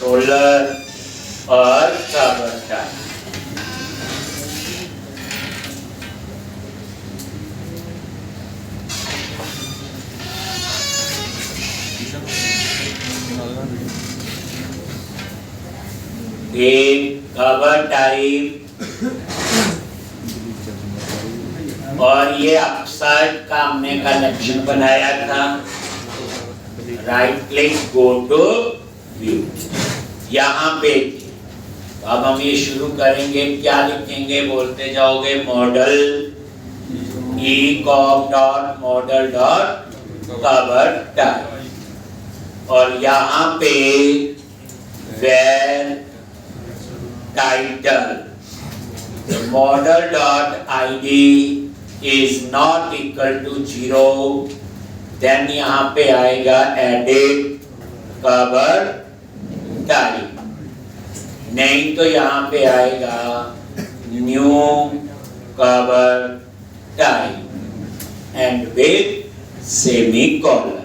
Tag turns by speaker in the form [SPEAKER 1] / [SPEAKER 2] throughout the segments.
[SPEAKER 1] Controller और cover type. एक cover type और ये अपसर्ट का हमने कलेक्शन बनाया था। Right click go to view, यहाँ पे तो अब हम ये शुरू करेंगे। क्या लिखेंगे बोलते जाओगे, model ecom dot model dot cover type और यहाँ पे where title model dot id is not equal to 0, then यहाँ पे आएगा edit cover type, नहीं तो यहाँ पे आएगा new cover type and with semicolon।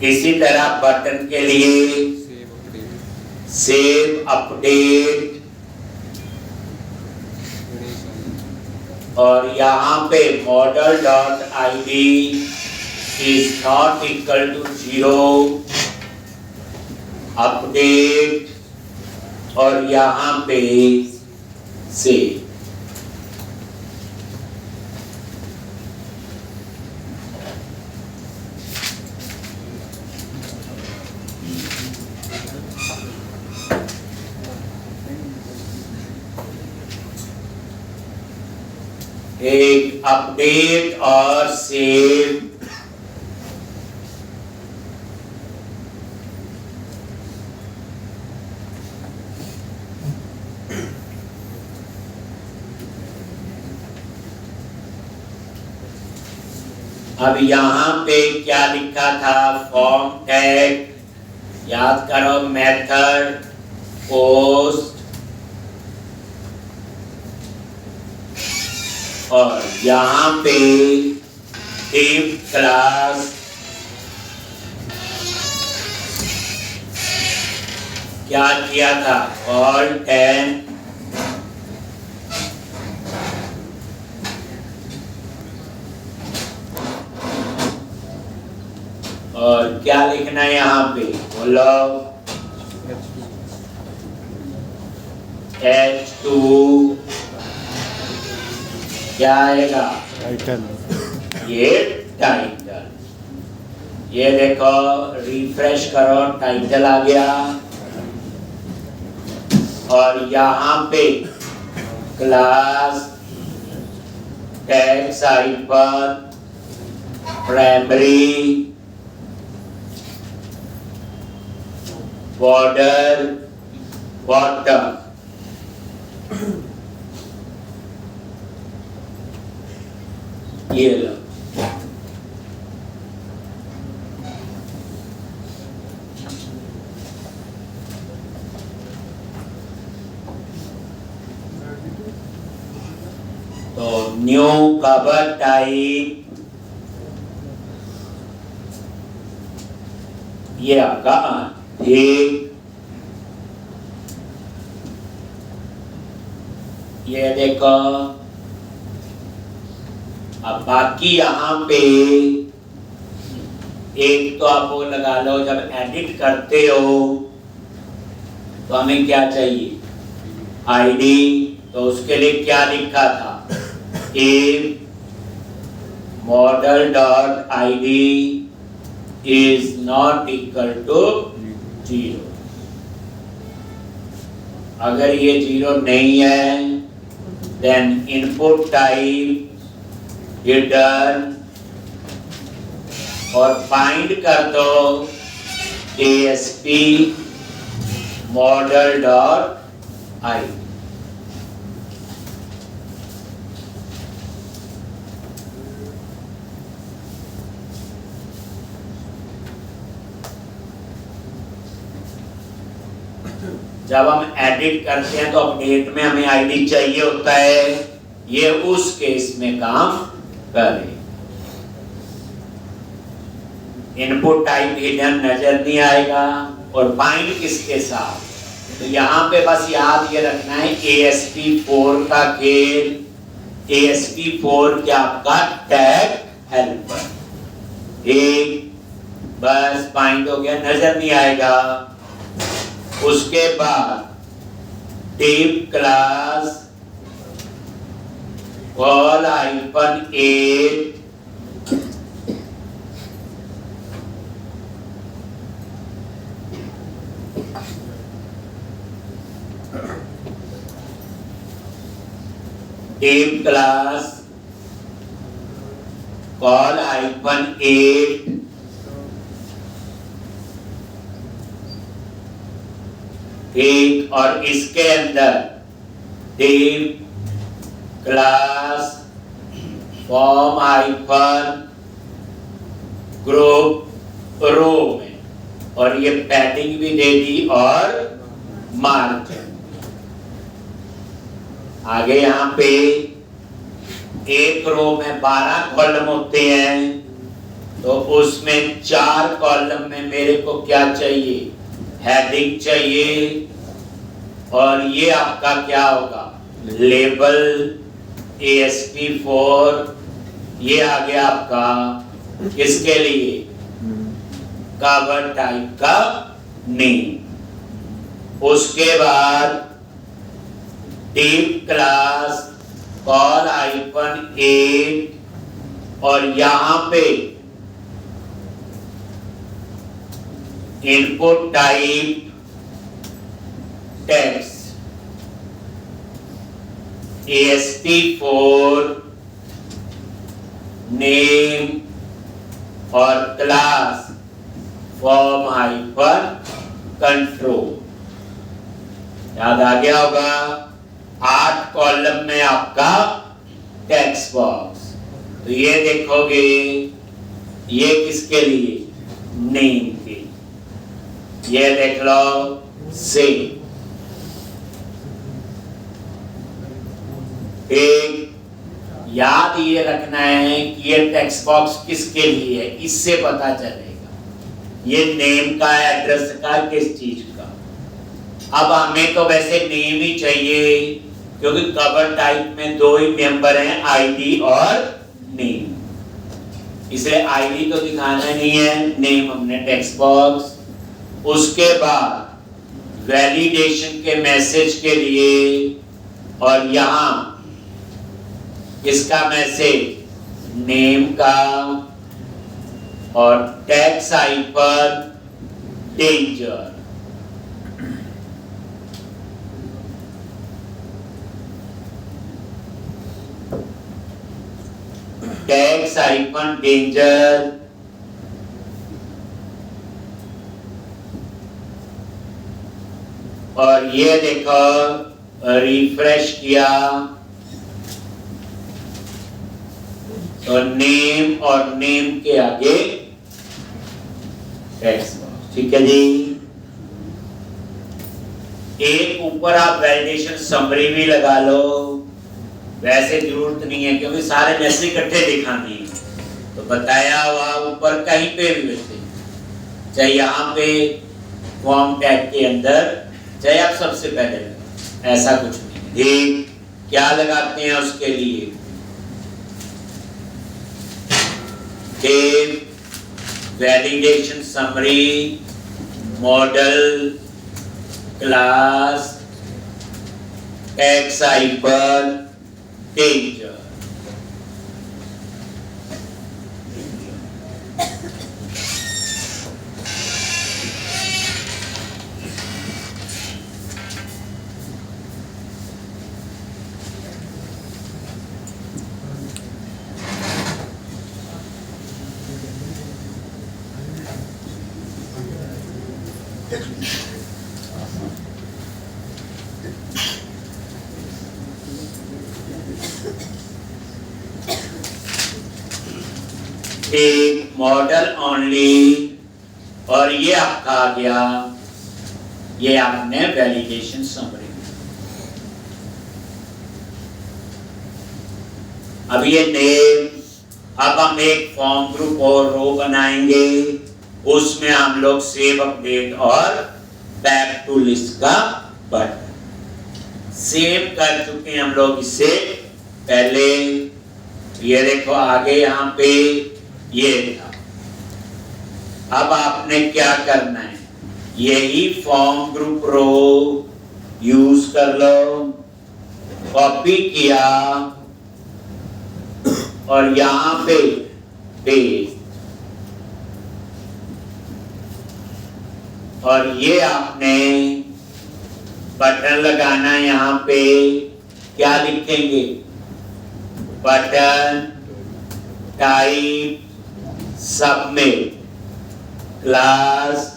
[SPEAKER 1] इसी तरह बटन के लिए सेव अपडेट और यहाँ पे model dot id is not equal to 0, update और यहाँ पे सेव। एक अपडेट और सेव अब यहाँ पे क्या लिखा था, फॉर्म टैग याद करो, मेथड पोस्ट और यहाँ पे टिप क्लास क्या किया था, ऑल 10 और क्या लिखना है यहाँ पे बोलो, H2 क्या आएगा, टाइटल, ये टाइटल। ये देखो रिफ्रेश करो, टाइटल आ गया और यहाँ पे क्लास टैग साइड पर प्राइमरी बॉर्डर बॉटम ये लो। तो न्यू कवर टाइप ये आपका ठीक। ये देखो अब बाकी यहाँ पे एक तो आप वो लगा लो, जब एडिट करते हो तो हमें क्या चाहिए, आईडी, तो उसके लिए क्या लिखा था, if model dot id is not equal to 0, अगर ये 0 नहीं है then input type hidden और फाइंड कर दो ASP model dot id। जब हम एडिट करते हैं तो अपडेट में हमें आईडी चाहिए होता है, ये उस केस में काम करे। इनपुट टाइप हिडन नजर नहीं आएगा और बाइंड किसके साथ। तो यहाँ पे बस याद ये रखना है ASP4 का खेल। ASP4 क्या आपका टैग हेल्पर। एक बस बाइंड हो गया, नजर नहीं आएगा। उसके बाद tape class call -8 tape class call -8 एक, और इसके अंदर टेप क्लास फॉर्म ग्रुप रो में, और ये पैडिंग भी दे दी और मार्जिन। आगे यहाँ पे एक रो में 12 कॉलम होते हैं, तो उसमें 4 कॉलम में मेरे को क्या चाहिए, हेडिंग चाहिए। और ये आपका क्या होगा, लेबल ASP4। ये आ गया आपका किसके लिए, कवर टाइप का नेम। उसके बाद टेप क्लास कॉल -8, और यहां पे input type text ASP4 name और क्लास फॉर्म कंट्रोल। याद आ गया होगा। 8 कॉलम में आपका टेक्स्ट बॉक्स। तो ये देखोगे, ये किसके लिए, नेम के। ये देख लो सेम। एक याद ये रखना है कि ये टेक्स्ट बॉक्स किसके लिए है, इससे पता चलेगा ये नेम का, एड्रेस का, किस चीज का। अब हमें तो वैसे नेम ही चाहिए, क्योंकि कवर टाइप में 2 ही मेंबर हैं, आईडी और नेम। इसलिए आईडी तो दिखाना नहीं है, नेम हमने टेक्स्ट बॉक्स। उसके बाद वैलिडेशन के मैसेज के लिए, और यहां इसका मैसेज नेम का, और tax hyphen danger. Tax hyphen danger, और ये देखो रिफ्रेश किया तो नेम, और नेम के आगे टेक्स्ट बॉक्स। ठीक है जी। एक ऊपर आप वैलिडेशन समरी भी लगा लो, वैसे जरूरत नहीं है क्योंकि सारे मैसेज इकट्ठे दिखाने हैं। तो बताया हुआ ऊपर कहीं पे भी वैसे, चाहे यहाँ पे फॉर्म टैग के अंदर, चाहे आप सबसे पहले लगा, ऐसा कुछ नहीं। एक क्या लगाते हैं उसके लिए, validation summary model class text hyphen danger. एक मॉडल ओनली, और ये आपका आ गया, ये आपने वैलिडेशन समरी। अब ये नेम, अब हम एक फॉर्म ग्रुप और रो बनाएंगे, उसमें हम लोग सेव अपडेट और टू लिस्ट का बटन। सेव कर चुके हैं हम लोग इसे पहले। ये देखो आगे यहाँ पे ये था। अब आपने क्या करना है, यही फॉर्म ग्रुप रो यूज कर लो। कॉपी किया और यहाँ पे पेस्ट, और ये आपने बटन लगाना है। यहाँ पे क्या लिखेंगे, button type submit class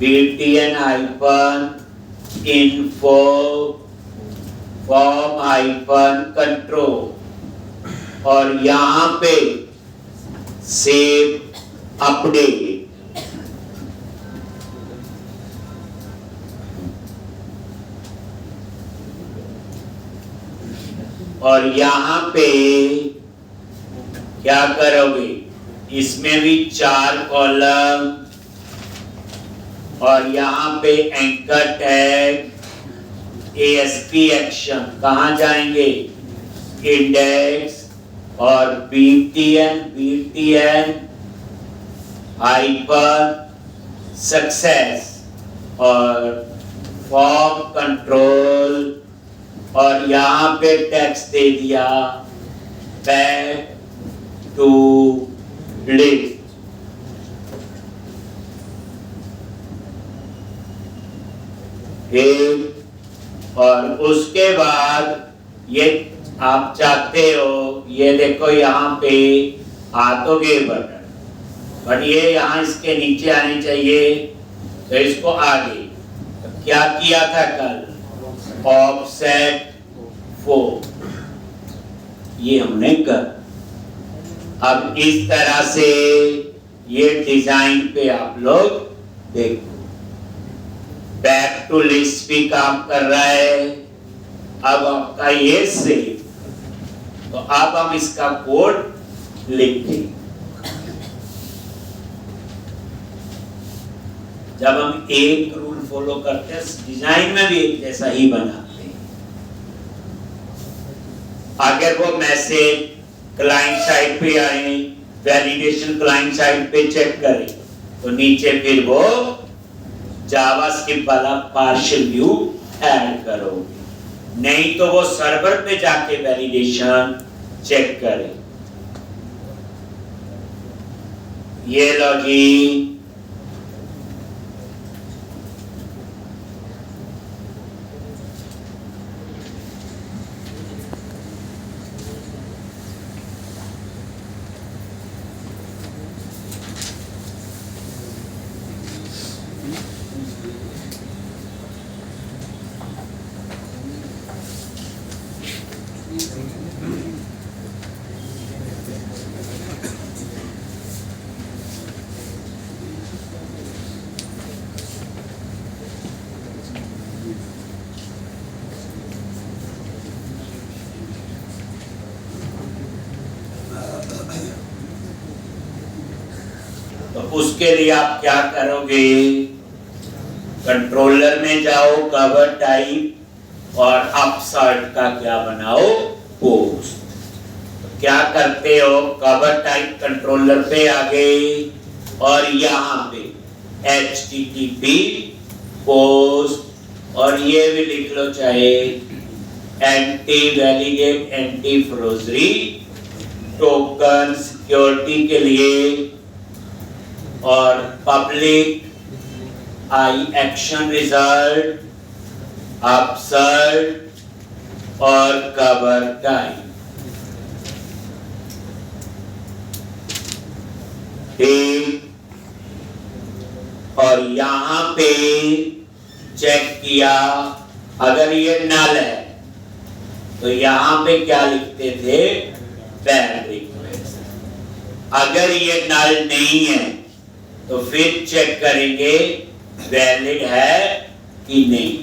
[SPEAKER 1] btn hyphen info form hyphen control, और यहाँ पे सेव अपडेट। और यहाँ पे क्या करोगे, इसमें भी 4 कॉलम, और यहाँ पे एंकर टैग ASP एक्शन कहाँ जाएंगे, इंडेक्स, और BTN हाइपर सक्सेस, और फॉर्म कंट्रोल, और यहाँ पे टेक्स्ट दे दिया बैक टू लिस्ट। और उसके बाद ये आप चाहते हो, ये देखो यहाँ पे आ तो गए बटन, बट ये यहाँ इसके नीचे आने चाहिए, तो इसको आगे क्या किया था कल, ऑफसेट 4, ये हमने कर। अब इस तरह से ये डिजाइन पे आप लोग देखो, बैक टू लिस्ट भी काम कर रहा है। अब आपका ये सेव, तो अब हम इसका कोड लिखेंगे। जब हम एक रूल फॉलो करते हैं, डिजाइन में भी एक जैसा ही बनाते हैं। अगर वो मैसेज क्लाइंट साइड पे आए, वैलिडेशन क्लाइंट साइड पे चेक करें, तो नीचे फिर वो जावास्क्रिप्ट वाला पार्शियल व्यू ऐड करोगे, नहीं तो वो सर्वर पे जाके वैलिडेशन चेक करे। ये लो जी, तो उसके लिए आप क्या करोगे, कंट्रोलर में जाओ, कवर टाइप, और अपसर्ट का क्या बनाओ, पोस्ट। तो क्या करते हो, कवर टाइप कंट्रोलर पे आ गए, और यहाँ पे HTTP पोस्ट, और ये भी लिख लो चाहे anti validate, anti फ्रोजरी token security के लिए, और पब्लिक आई एक्शन रिजल्ट, अपसर्ट, और कवर टाइप। ठीक, और यहां पे चेक किया, अगर ये नल है तो यहां पे क्या लिखते थे, बैड रिक्वेस्ट। अगर ये नल नहीं है तो फिर चेक करेंगे वैलिड है कि नहीं,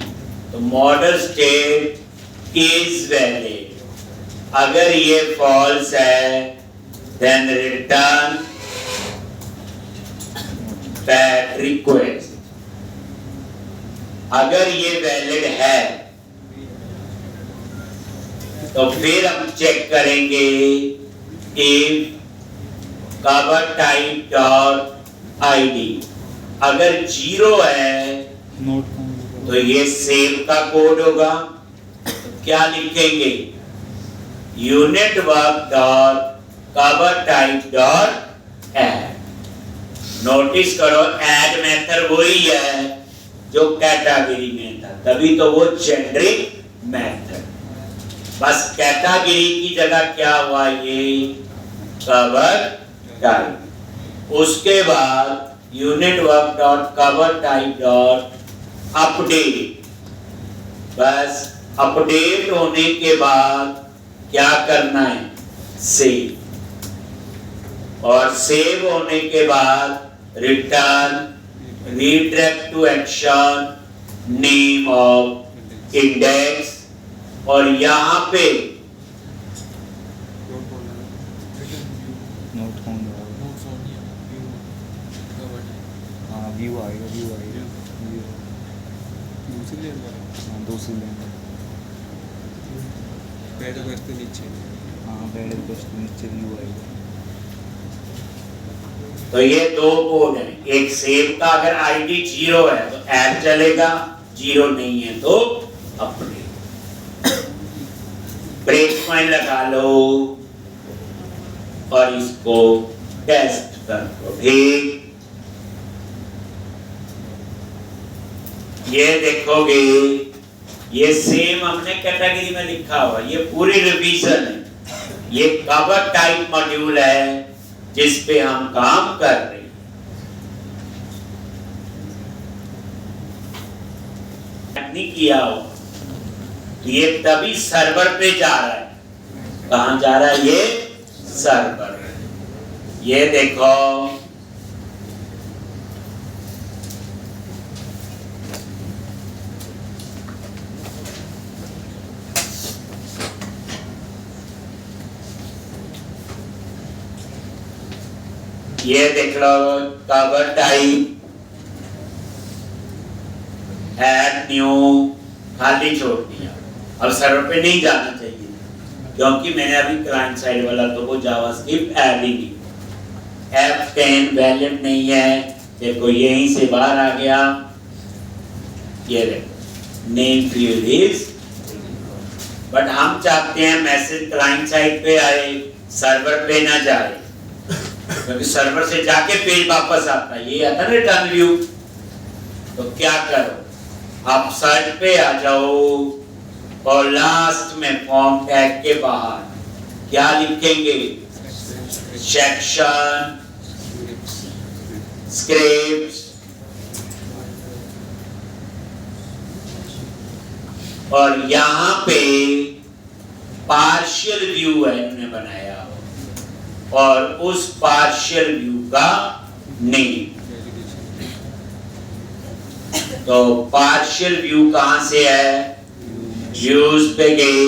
[SPEAKER 1] तो मॉडल स्टेट इज वैलिड। अगर ये फॉल्स है देन रिटर्न बैड रिक्वेस्ट, अगर ये वैलिड है तो फिर हम चेक करेंगे if cover type dot ID अगर 0 है तो ये सेव का कोड होगा। तो क्या लिखेंगे, unit work dot cover type dot add. Notice करो ऐड मेथड वही है जो कैटेगरी में था, तभी तो वो जेनरिक मेथड, बस कैटेगरी की जगह क्या हुआ, ये कवर टाइप। उसके बाद unit work dot cover type dot update, बस अपडेट होने के बाद क्या करना है, सेव, और सेव होने के बाद return redirect to action name of index, और यहाँ पे
[SPEAKER 2] व्यू आएगा, दूसरी लेंगे
[SPEAKER 3] पैडल करते नीचे,
[SPEAKER 2] पैडल करते नीचे व्यू आएगा।
[SPEAKER 1] तो ये 2 कोड है, एक सेव का अगर आईडी 0 है तो ऐड चलेगा, 0 नहीं है तो अपडेट। ब्रेक पॉइंट लगा लो और इसको टेस्ट कर लो। ठीक, ये देखोगे ये सेम हमने कैटेगरी में लिखा हुआ, ये पूरी रिवीजन है। ये कवर टाइप मॉड्यूल है जिस पे हम काम कर रहे हैं। नहीं किया हो तो ये तभी सर्वर पे जा रहा है। कहां जा रहा है, ये सर्वर। ये देखो ये देख लो कवर टाइप ऐड न्यू खाली छोड़ दिया। अब सर्वर पे नहीं जाना चाहिए क्योंकि मैंने अभी क्लाइंट साइड वाला तो वो जावास्क्रिप्ट ऐड ही नहीं, F10 वैलिड नहीं है। देखो यहीं से बाहर आ गया, ये देखो नेम फील्ड इज, बट हम चाहते हैं मैसेज क्लाइंट साइड पे आए, सर्वर पे ना जाए, क्योंकि सर्वर से जाके पेज वापस आता है, ये आता है रिटर्न व्यू। तो क्या करो, आप सर्च पे आ जाओ और लास्ट में फॉर्म टैग के बाहर क्या लिखेंगे, सेक्शन स्क्रिप्ट्स, और यहां पे पार्शियल व्यू है इन्होंने बनाया और उस पार्शियल व्यू का नेम। तो पार्शियल व्यू कहां से है, व्यूज पे गए,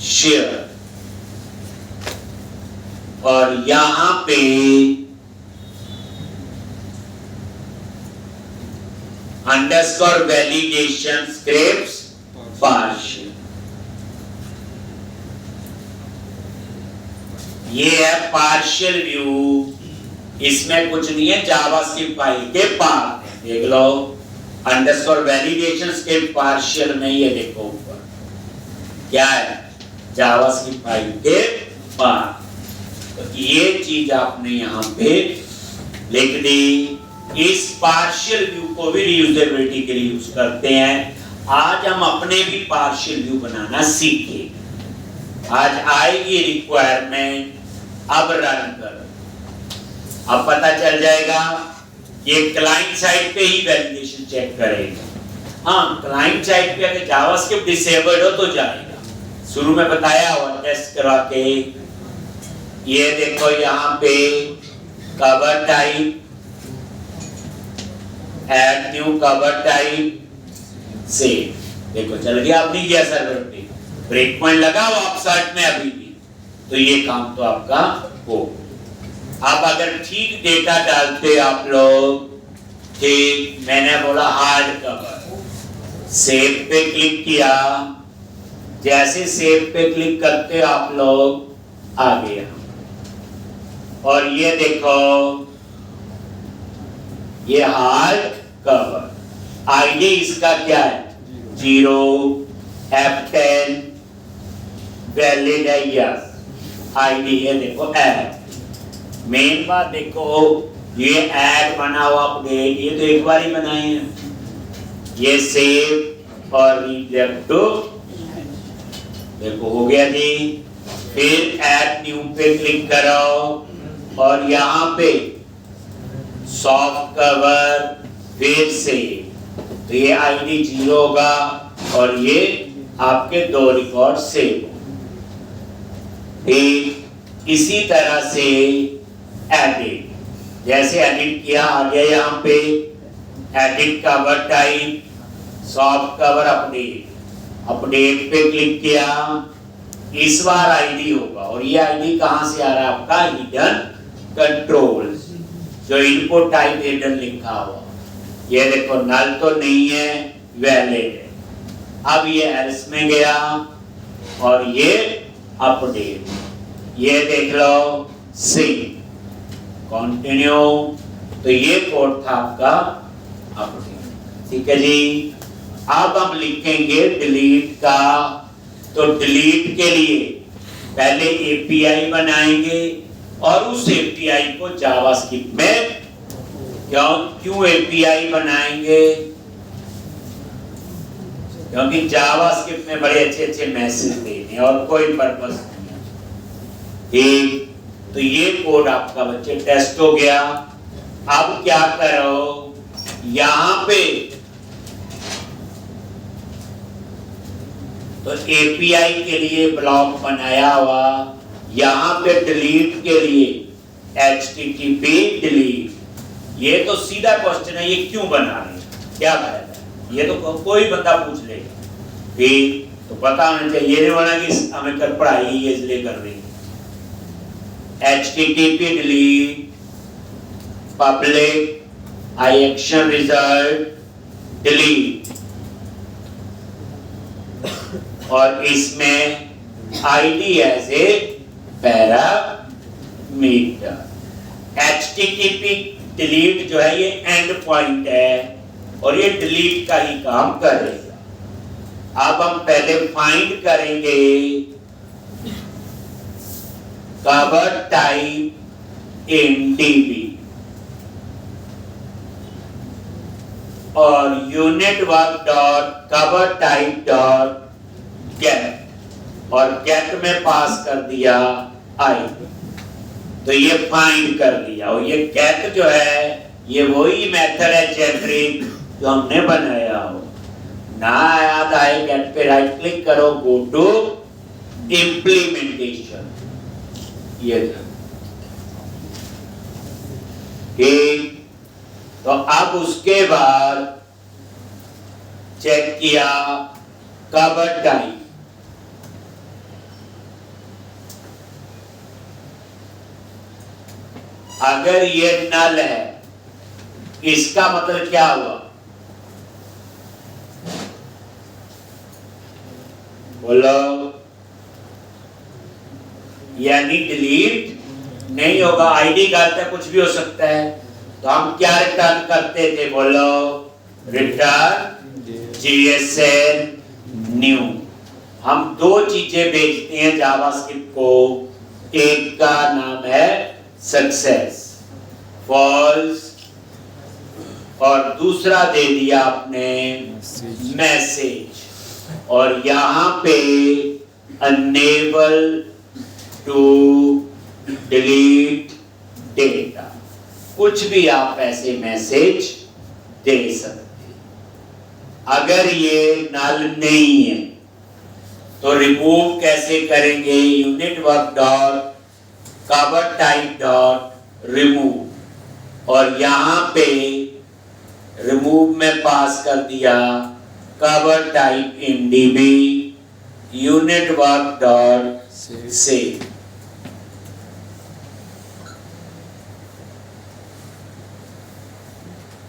[SPEAKER 1] शेयर, और यहां पे अंडरस्कोर वैलिडेशन स्क्रिप्ट्स पार्शियल। ये है पार्शियल व्यू, इसमें कुछ नहीं है, जावास्क्रिप्ट फाइल के पार्ट है। देख लो अंडरस्कोर वैलिडेशन स्क्रिप्ट पार्शियल में, ये देखो ऊपर क्या है, जावास्क्रिप्ट फाइल के पार्ट। तो ये चीज आपने यहाँ पे लिख दी। इस पार्शियल व्यू को भी रीयूजेबिलिटी के लिए यूज करते हैं। आज हम अपने भी पार्शियल व्यू बनाना सीखेंगे। आज आएगी रिक्वायरमेंट, अब रन करो, अब पता चल जाएगा। ये क्लाइंट साइड पे ही वैलिडेशन चेक करेगा। हाँ, क्लाइंट साइड पे अगर जावास्क्रिप्ट डिसेबल्ड हो तो जाएगा, शुरू में बताया हुआ टेस्ट करा के। ये देखो यहाँ पे cover type, add new cover type, save, देखो चल गया, अब नहीं गया सर्वर पे, ब्रेक पॉइंट लगा हुआ आप सर्च में अभी भी, तो ये काम तो आपका हो। अब अगर ठीक डेटा डालते आप लोग ठीक, मैंने बोला हार्ड कवर, सेव पे क्लिक किया, जैसे सेव पे क्लिक करते आप लोग आ गया। और ये देखो ये हार्ड कवर, आईडी इसका क्या है 0, F10 वैलिड है यस, आईडी ये देखो ऐड। मेन बात देखो ये ऐड बना हुआ अपडेट, ये तो एक बार ही बनाए हैं, ये सेव और रीलेफ्ट टू देखो हो गया जी। फिर ऐड न्यू पे क्लिक करो और यहाँ पे सॉफ्ट कवर, फिर से तो ये आईडी 0 होगा और ये आपके 2 रिकॉर्ड सेव। इसी तरह से एडिट, जैसे एडिट किया आ गया यहाँ पे edit cover type, soft cover update, update पे क्लिक किया, इस बार आईडी होगा और ये आईडी कहां से आ रहा है आपका हिडन कंट्रोल, जो इनपुट टाइप हिडन लिखा हुआ, ये देखो नल तो नहीं है वैलिड है। अब ये एल्स में गया और ये अपडेट, ये देख लो सिंक कंटिन्यू, तो ये कोड था आपका अपडेट। ठीक है जी, अब हम लिखेंगे डिलीट का, तो डिलीट के लिए पहले एपीआई बनाएंगे और उस एपीआई को जावास्क्रिप्ट में क्यों एपीआई बनाएंगे, क्योंकि जावास्क्रिप्ट में बड़े अच्छे अच्छे मैसेज देने और कोई पर्पस नहीं है। ठीक, तो ये कोड आपका बच्चे टेस्ट हो गया। अब क्या करो, यहां पे तो एपीआई के लिए ब्लॉक बनाया हुआ, यहां पे डिलीट के लिए HTTP डिलीट, ये तो सीधा क्वेश्चन है, ये क्यों बना रहे हैं, क्या फायदा है, ये तो कोई बंदा पूछ लेगा, ठीक तो पता होना चाहिए, ये नहीं होना कि हमें कर पढ़ाई ये इसलिए कर रही है। HTTP delete public IAction result delete, और इसमें ID as a parameter. HTTP delete जो है ये एंड पॉइंट है और ये डिलीट का ही काम करेगा। अब हम पहले फाइंड करेंगे कवर टाइप इन DB और unitwork dot cover type dot gate, और गेट में पास कर दिया आई, तो ये फाइंड कर लिया। और ये गेट जो है ये वही मेथड है जेनरिक जो हमने बनाया हो ना, याद आए गेट पे राइट क्लिक करो, गो टू इम्प्लीमेंटेशन, ये ठीक। तो अब उसके बाद चेक किया कवर टाइप, अगर ये नल है इसका मतलब क्या हुआ, बोलो, यानी डिलीट नहीं होगा, आईडी गलत है, कुछ भी हो सकता है, तो हम क्या रिटर्न करते थे, बोलो रिटर्न JSN न्यू। हम 2 चीजें भेजते हैं जावास्क्रिप्ट को, एक का नाम है सक्सेस फॉल्स और दूसरा दे दिया आपने मैसेज, और यहां पे अनेबल टू डिलीट डेटा, कुछ भी आप ऐसे मैसेज दे सकते। अगर ये नल नहीं है तो रिमूव कैसे करेंगे, unit work dot cover type dot remove, और यहां पे रिमूव में पास कर दिया cover type in DB unit work dot save.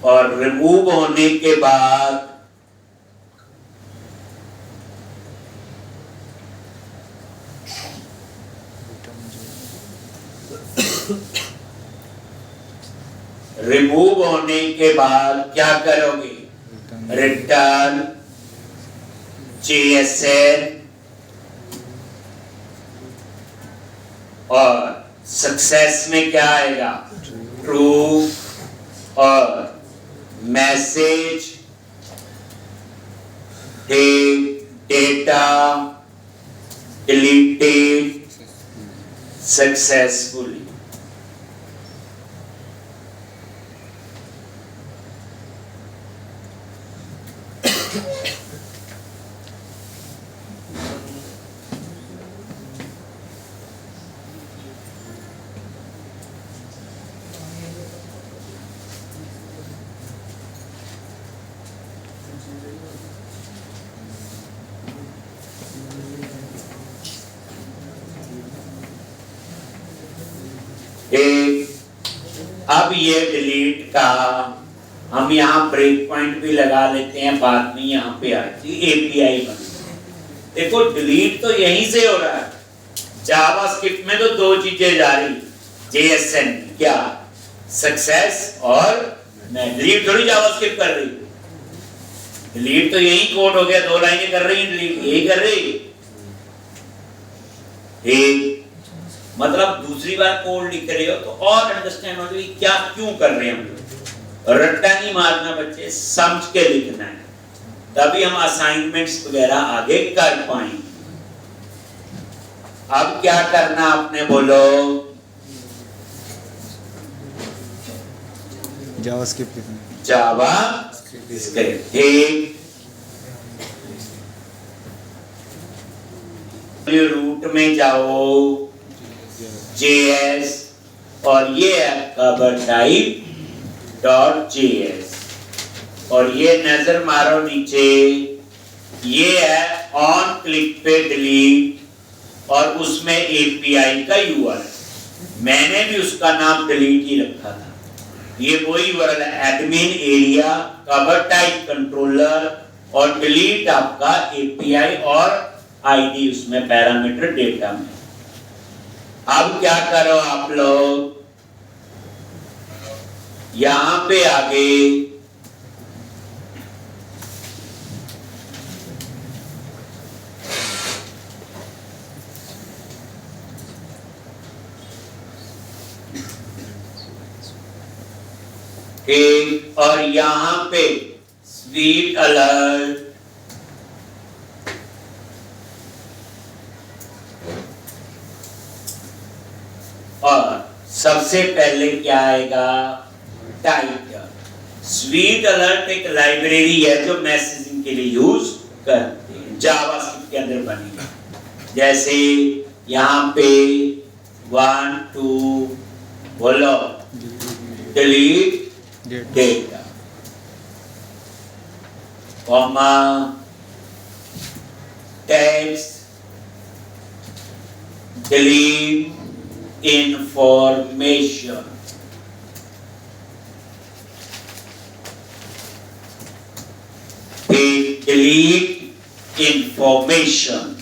[SPEAKER 1] और रिमूव होने के बाद क्या करोगे? रिटर्न JSN और सक्सेस में क्या आएगा? ट्रू और मैसेज डेटा डिलीटेड सक्सेसफुली। अब ये डिलीट का हम यहाँ ब्रेक पॉइंट भी लगा लेते हैं, बाद में यहाँ पे आती API बन। देखो डिलीट तो यहीं से हो रहा है, जावास्क्रिप्ट में तो दो चीजें जा रही, JSN क्या सक्सेस और मैं डिलीट थोड़ी जावास्क्रिप्ट कर रही, डिलीट तो यही कोड हो गया, दो लाइनें कर रही है, डिलीट यही कर रही। मतलब दूसरी बार कोड लिख रहे हो तो और अंडरस्टैंड हो जाए क्या क्यों कर रहे हैं हम लोग। रट्टा नहीं मारना बच्चे, समझ के लिखना है, तभी हम असाइनमेंट्स वगैरह आगे कर पाएंगे। अब क्या करना आपने बोलो?
[SPEAKER 2] जावास्क्रिप्ट लिखना,
[SPEAKER 1] जावास्क्रिप्ट ठीक। रूट में जाओ JS और ये आपका टाइप .js और ये नजर मारो नीचे, ये है ऑन क्लिक पे डिलीट और उसमें API का URL, मैंने भी उसका नाम डिलीट ही रखा था। ये वही URL है, admin area cover type controller और डिलीट आपका API और ID उसमें पैरामीटर डेटा में। अब क्या करो आप लोग, यहां पे आगे और यहां पे स्वीट अलर्ट और सबसे पहले क्या आएगा? टाइटल। स्वीट अलर्ट एक लाइब्रेरी है जो मैसेजिंग के लिए यूज करते हैं, जावास्क्रिप्ट के अंदर बनी। जैसे यहाँ पे 1 2 बोलो delete data comma text delete information delete information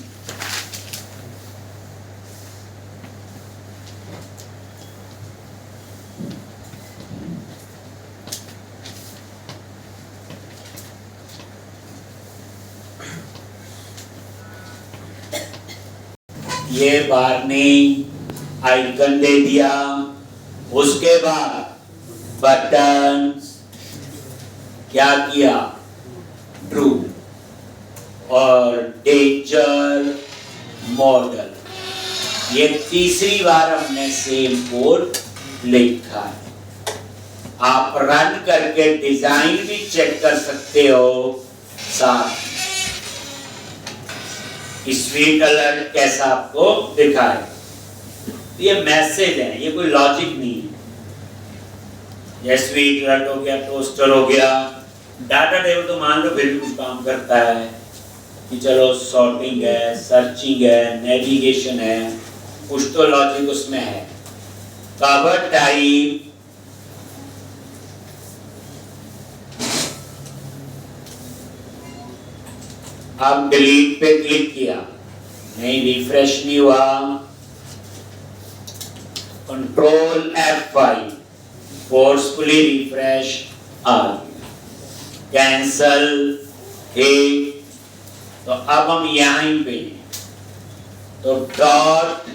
[SPEAKER 1] ये वार्निंग आइकन दे दिया, उसके बाद बटन क्या किया? ट्रू और डेंजर मॉडल, ये तीसरी बार हमने सेम कोड लिखा है। आप रन करके डिजाइन भी चेक कर सकते हो साथ। स्वीट अलर्ट कैसा आपको दिखाए, ये मैसेज है, ये कोई लॉजिक नहीं है। ये स्वीट अलर्ट हो गया, टोस्टर हो गया, डाटा टेबल तो मान लो फिर भी कुछ काम करता है कि चलो सॉर्टिंग है, सर्चिंग है, नेविगेशन है, कुछ तो लॉजिक उसमें है। कवर टाइप अब डिलीट पे क्लिक किया, नहीं रिफ्रेश नहीं हुआ, कंट्रोल F5 फोर्सफुली रिफ्रेश आ गया, कैंसल है। तो अब हम यहीं पे तो डॉट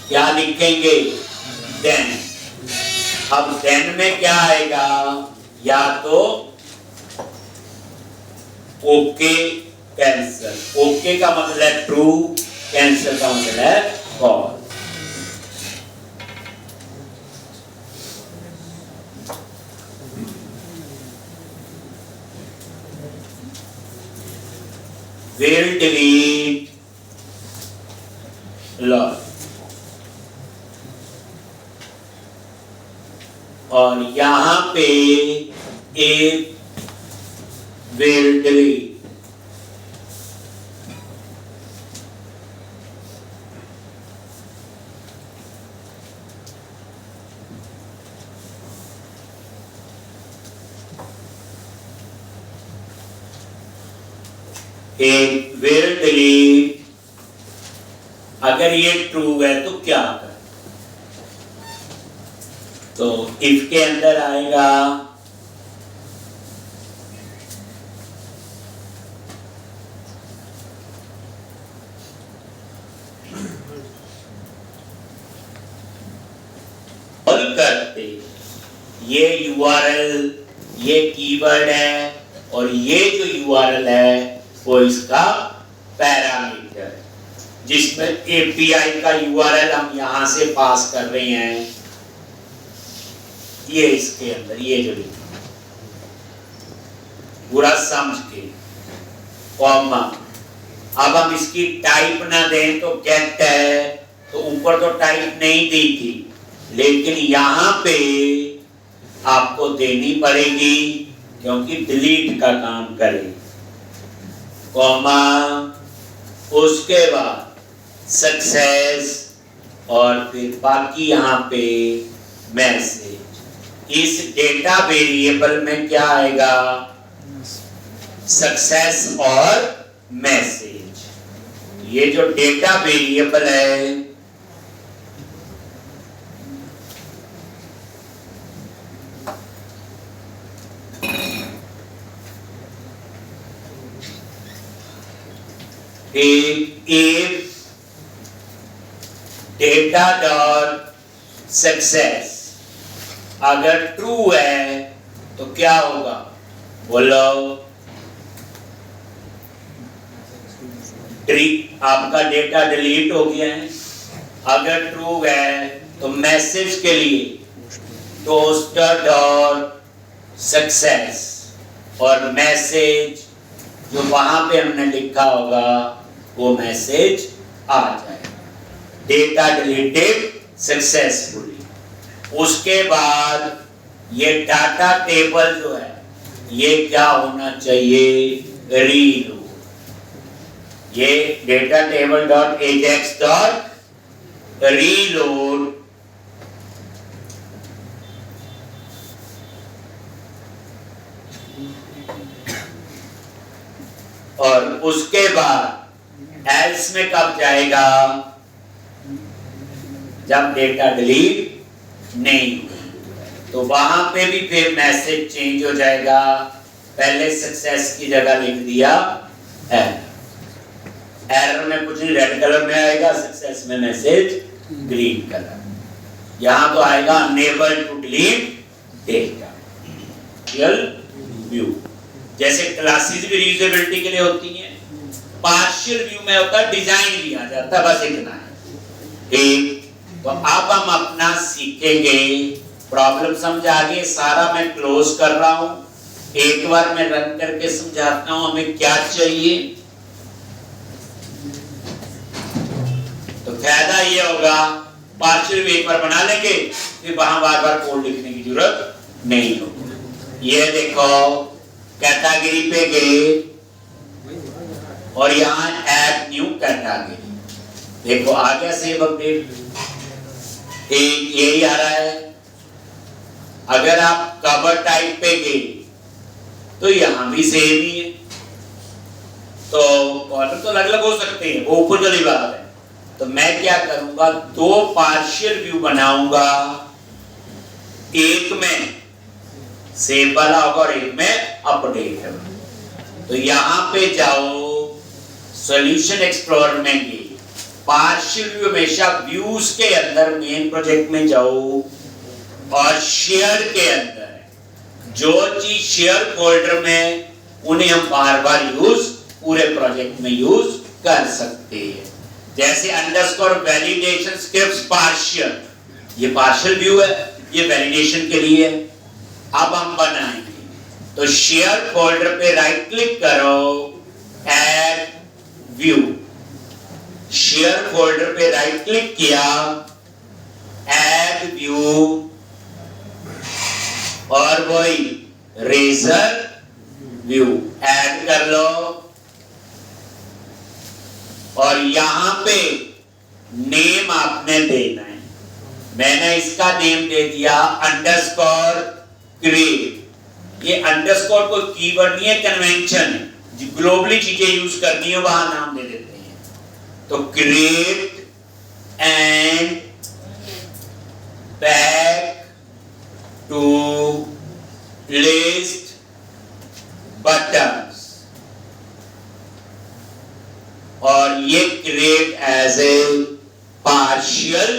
[SPEAKER 1] क्या लिखेंगे, देन। अब देन में क्या आएगा, या तो ओके कैंसल, ओके का मतलब है ट्रू, कैंसल का मतलब है फॉल्स। will delete log, और यहां पे एक will delete, एक will delete। अगर ये ट्रू है तो क्या कर, तो इफ के अंदर आएगा कॉल करते, ये URL ये कीवर्ड है और ये जो URL है वो इसका पैरामीटर है, जिसमें API का URL हम यहां से पास कर रहे हैं, ये इसके अंदर ये जो लिखा पूरा समझ के कॉमा। अब हम इसकी टाइप ना दें तो गेट है, तो ऊपर तो टाइप नहीं दी थी, लेकिन यहां पे आपको देनी पड़ेगी क्योंकि डिलीट का काम करे, कॉमा, उसके बाद सक्सेस और फिर बाकी यहाँ पे मैसेज। इस डेटा वेरिएबल में क्या आएगा, सक्सेस और मैसेज। ये जो डेटा वेरिएबल है if data dot सक्सेस अगर ट्रू है तो क्या होगा, बोलो, आपका डेटा डिलीट हो गया है। अगर ट्रू है तो मैसेज के लिए टोस्टर डॉट सक्सेस और मैसेज जो वहां पे हमने लिखा होगा वो मैसेज आ जाएगा, डेटा डिलीटेड सक्सेसफुली। उसके बाद ये डाटा टेबल जो है ये क्या होना चाहिए, रीलोड। ये data table dot Ajax dot reload और उसके बाद एल्स में कब जाएगा, जब डेटा डिलीट नहीं हुआ तो वहां पे भी फिर मैसेज चेंज हो जाएगा। पहले सक्सेस की जगह लिख दिया एरर, एरर में कुछ नहीं रेड कलर में आएगा, सक्सेस में मैसेज ग्रीन कलर। यहां तो आएगा enable to delete data view. जैसे क्लासेस भी रीयूजेबिलिटी के लिए होती हैं, पार्शियल व्यू में होता है, डिजाइन भी आ जाता है, बस इतना है। ठीक, तो अब हम अपना सीखेंगे, प्रॉब्लम समझ आ गई, सारा मैं क्लोज कर रहा हूं, एक बार मैं रन करके समझाता हूं हमें क्या चाहिए। तो फायदा ये होगा, पार्शियल व्यू एक बार बना लेंगे, फिर वहां बार बार कोड लिखने की जरूरत नहीं होगी। ये देखो कैटेगरी पे गए और यहाँ ऐड न्यू कैटेगरी, देखो आ गया सेव अपडेट, एक यही आ रहा है। अगर आप कवर टाइप पे गए तो यहां भी सेम ही है, तो कॉलम तो अलग अलग हो सकते हैं, वो ऊपर वाली बात है। तो मैं क्या करूंगा, दो पार्शियल व्यू बनाऊंगा, एक में सेव वाला होगा और एक में अपडेट है। तो यहां पे जाओ, सॉल्यूशन एक्सप्लोरर में गए, पार्शियल व्यू हमेशा व्यूज के अंदर मेन प्रोजेक्ट में जाओ और शेयर के अंदर है। जो चीज शेयर फोल्डर में, उन्हें हम बार बार यूज पूरे प्रोजेक्ट में यूज कर सकते हैं। जैसे अंडरस्कोर वैलिडेशन स्क्रिप्ट्स पार्शियल, ये पार्शियल व्यू है, ये वैलिडेशन के लिए है। अब हम बनाएंगे, तो शेयर फोल्डर पे राइट क्लिक करो, ऐड व्यू, शेयर फोल्डर पे राइट क्लिक किया, ऐड व्यू, और वही रेजर व्यू ऐड कर लो। और यहां पे नेम आपने देना है, मैंने इसका नेम दे दिया अंडरस्कोर क्रिएट। ये अंडरस्कोर कोई कीवर्ड नहीं है, कन्वेंशन है, जो ग्लोबली चीजें यूज करनी है वहां नाम दे देते हैं। तो create and back to list buttons, और ये create as a partial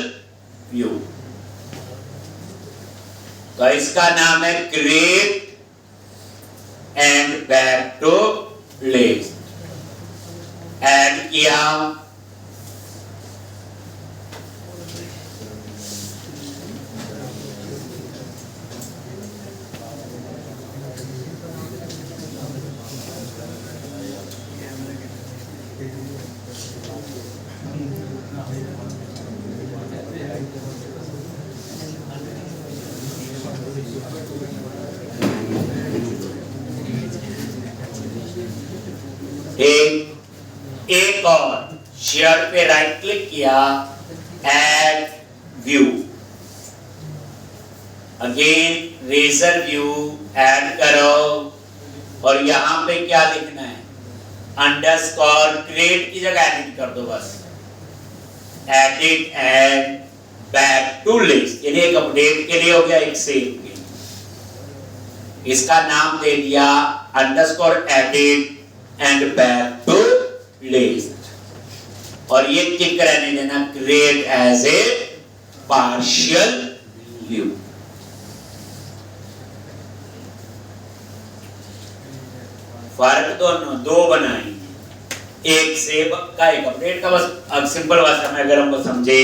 [SPEAKER 1] view. तो इसका नाम है create and back to list. Add किया, एक और शेयर पे राइट क्लिक किया, add view, again razor view add करो, और यहां पे क्या लिखना है, अंडरस्कोर क्रिएट की जगह एडिट कर दो बस, edit and back to list. यानी एक अपडेट के लिए हो गया, एक सेव के लिए। इसका नाम दे दिया underscore edit and back to list, और ये टिक रहने देना create as a partial view. फर्क दोनों दो बनाएंगे, एक सेव का एक अपडेट का, बस अब सिंपल भाषा में अगर हमको समझे,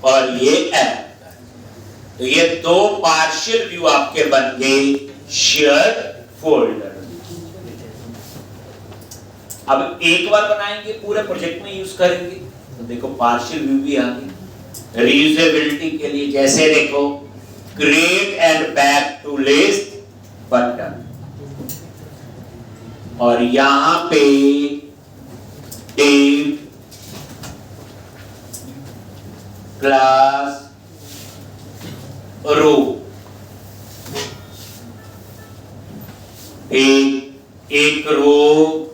[SPEAKER 1] और ये ऐड। तो ये दो पार्शियल व्यू आपके बन गए शेयर फोल्डर। अब एक बार बनाएंगे, पूरे प्रोजेक्ट में यूज करेंगे, तो देखो पार्शियल व्यू भी आ गई रीयूजेबिलिटी के लिए। जैसे देखो create and back to list button, और यहां पे div क्लास रो, एक रो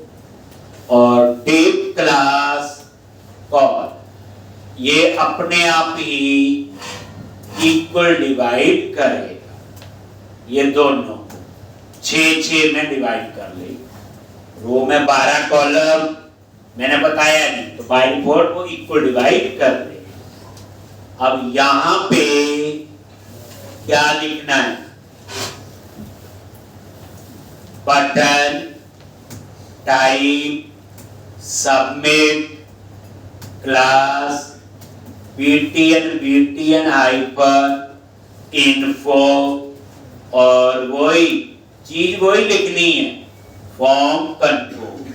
[SPEAKER 1] और div क्लास कॉल, ये अपने आप ही इक्वल डिवाइड करेगा, ये दोनों 6 में डिवाइड कर लेगा। रो में 12 कॉलम मैंने बताया नहीं, तो बाय डिफॉल्ट वो इक्वल डिवाइड कर ले। अब यहां पे क्या लिखना है, button type submit class btn hyper info, और वही चीज वही लिखनी है, फॉर्म कंट्रोल।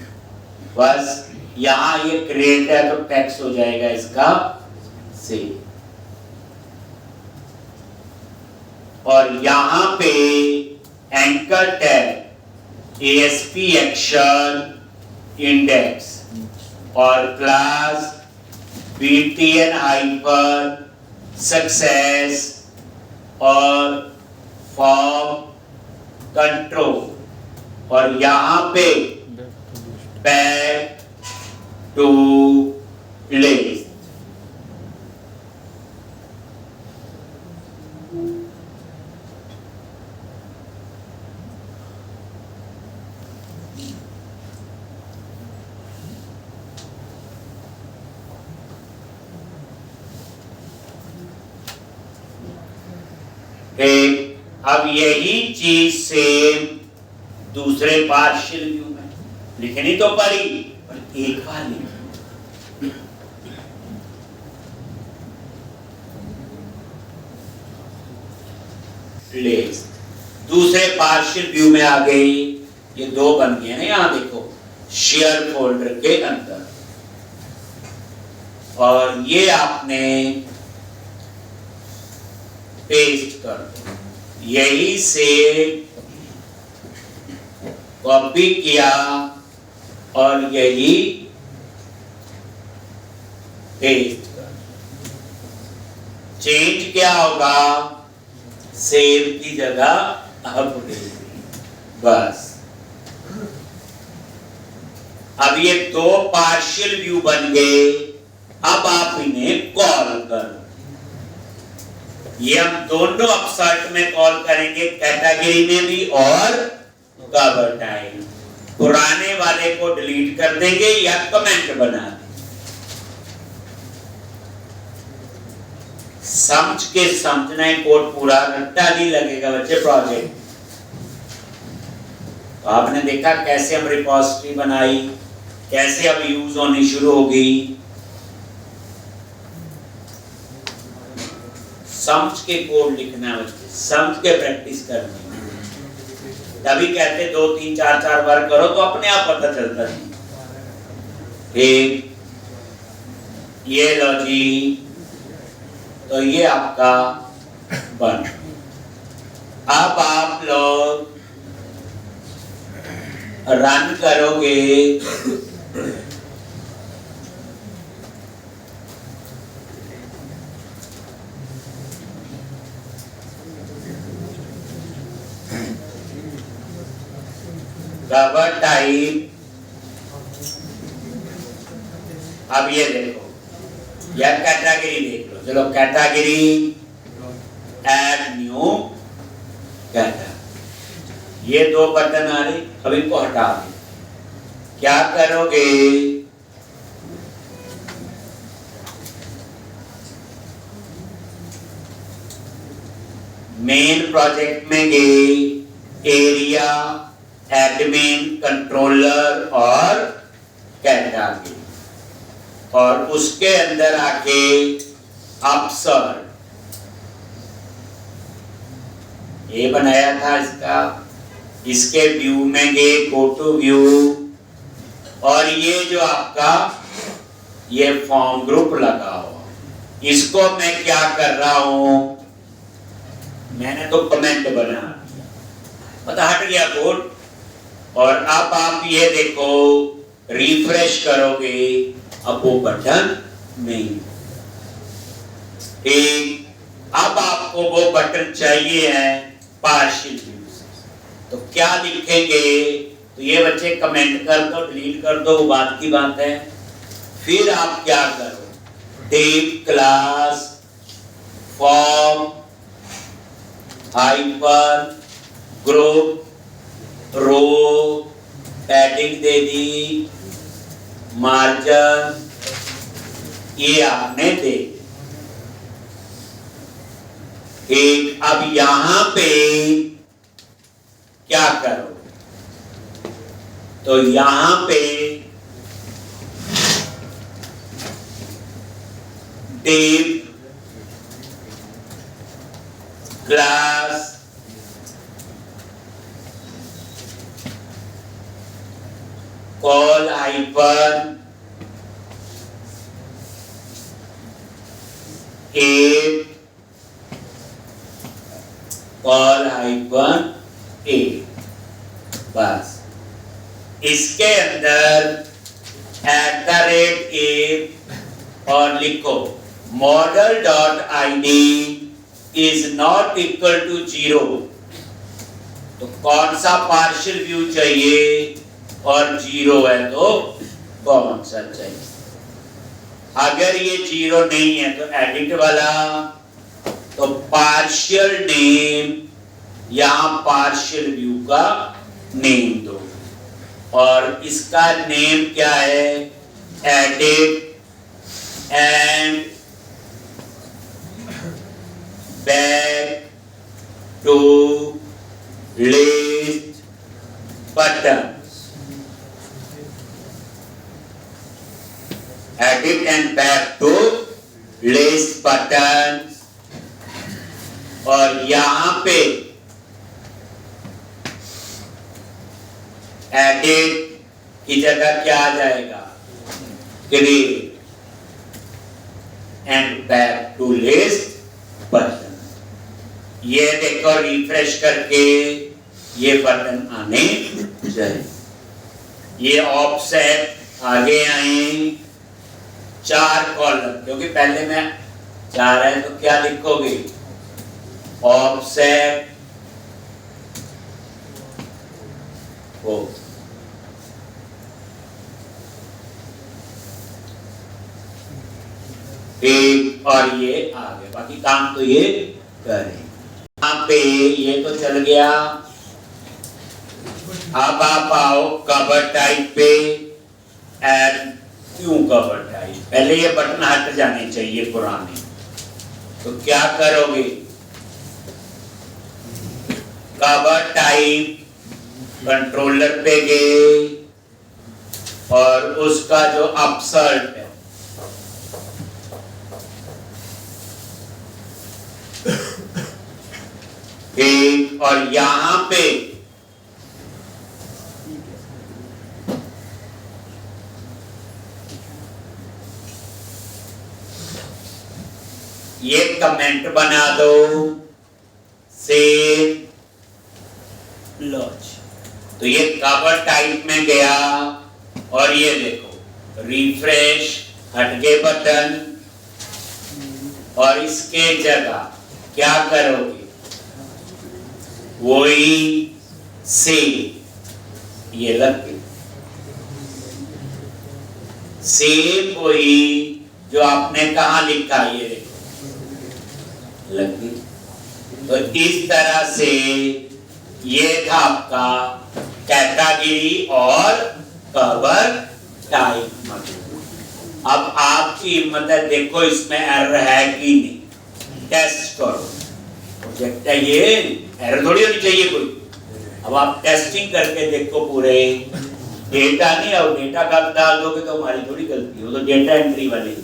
[SPEAKER 1] बस यहां ये क्रिएट है तो टेक्स्ट हो जाएगा इसका सेव, और यहां पे anchor tag ASP action index और क्लास btn हाइपर सक्सेस और फॉर्म कंट्रोल, और यहां पे back to list. अब यही चीज सेम दूसरे पार्शियल व्यू में लिखनी तो पड़ी, पर एक बार लिखी। लिस्ट दूसरे पार्शियल व्यू में आ गई, ये दो बन गए ना, यहां देखो शेयर फोल्डर के अंदर, और ये आपने पेस्ट कर दो। यही से कॉपी किया और यही पेस्ट कर। चेंज क्या होगा, सेव की जगह अपडेट, बस। अब ये दो पार्शियल व्यू बन गए, अब आप इन्हें कॉल करो। ये हम दोनों अपसर्ट में कॉल करेंगे, कैटेगरी में भी और कवर टाइम। पुराने वाले को डिलीट कर देंगे या कमेंट बना देंगे। समझ के समझना है, कोड पूरा घंटा नहीं लगेगा बच्चे प्रोजेक्ट। तो आपने देखा कैसे हम रिपोजिटरी बनाई, कैसे अब यूज होनी शुरू हो गई। समझ के कोड लिखना बच्चे, समझ के प्रैक्टिस करनी। तभी कहते 2 3 4 4 बार करो तो अपने आप पता चलता है। ठीक, ये लो जी, तो ये आपका बन। अब आप लोग रन करोगे, कवर टाइप। अब ये देखो, या कैटेगरी देख लो, चलो कैटेगरी, ऐड न्यू कैटेगरी, ये दो बटन आ रहे, अब इनको हटा दो। क्या करोगे, मेन प्रोजेक्ट में गए, एरिया, एडमिन, कंट्रोलर और कैटेगरी, और उसके अंदर आके अपसर्ट, ये बनाया था इसका। इसके व्यू में गए, गो टू व्यू, और ये जो आपका ये फॉर्म ग्रुप लगा हुआ, इसको मैं क्या कर रहा हूं, मैंने तो कमेंट बना दिया, पता हट गया कोड। और अब आप ये देखो, रिफ्रेश करोगे, अब वो बटन नहीं। ठीक, अब आपको वो बटन चाहिए है पार्शियल व्यू से, तो क्या लिखेंगे, तो ये बच्चे कमेंट कर दो, डिलीट कर दो, वो बात की बात है। फिर आप क्या करो, tape class form hyper group row, padding दे दी, मार्जिन ये आपने दे। ठीक, अब यहां पे क्या करो, तो यहां पे टेप क्लास कॉल हाइपर ए, कॉल हाइपर ए, बस। इसके अंदर @a और लिखो model.id is not equal to 0। तो कौन सा पार्शियल व्यू चाहिए, और 0 है तो कौन सा चाहिए। अगर ये 0 नहीं है तो एडिट वाला, तो पार्शियल नेम, यहां पार्शियल व्यू का नेम दो, और इसका नेम क्या है, edit and back to list button. Edit and back to list button, और यहां पे एडिट की जगह क्या आ जाएगा, create and back to list button. ये देखो रिफ्रेश करके ये बटन आने चाहिए। ये ऑफसेट आगे आए 4 कॉलम, क्योंकि पहले में 4 है तो क्या लिखोगे, ऑफसेट ओ, एक, और ये आ गया, बाकी काम तो ये करें। यहाँ पे ये तो चल गया। अब आप आओ कवर टाइप पे, एड क्यों कवर टाइप, पहले ये बटन हट जाने चाहिए पुराने, तो क्या करोगे, कवर टाइप कंट्रोलर पे गए, और उसका जो अपसर्ट है एक, और यहां पे ये कमेंट बना दो, सेव लॉन्च। तो ये कवर टाइप में गया, और ये देखो रिफ्रेश, हट गए बटन, और इसके जगह क्या करोगे, वही सेव, ये लग गई सेव, वही जो आपने कहा लिखा, ये देखो लग गई। तो इस तरह से ये था आपका कैटेगरी और कवर टाइप मॉड्यूल। अब आपकी हिम्मत है, देखो इसमें एरर है कि नहीं, टेस्ट करो। प्रोजेक्ट है ये, एरर थोड़ी होनी चाहिए कोई। अब आप टेस्टिंग करके देखो पूरे, डेटा नहीं, और डेटा का डाल दोगे तो हमारी थोड़ी गलती हो, तो डेटा एंट्री वाली।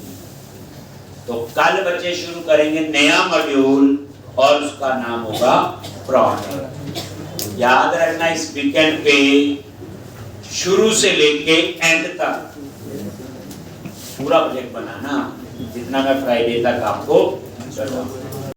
[SPEAKER 1] तो कल बच्चे शुरू करेंगे नया मॉड्यूल, और उसका नाम होगा प्रोडक्ट। याद रखना इस वीकेंड पे शुरू से लेके एंड तक पूरा प्रोजेक्ट बनाना, जितना मैं फ्राइडे तक आपको बताऊं।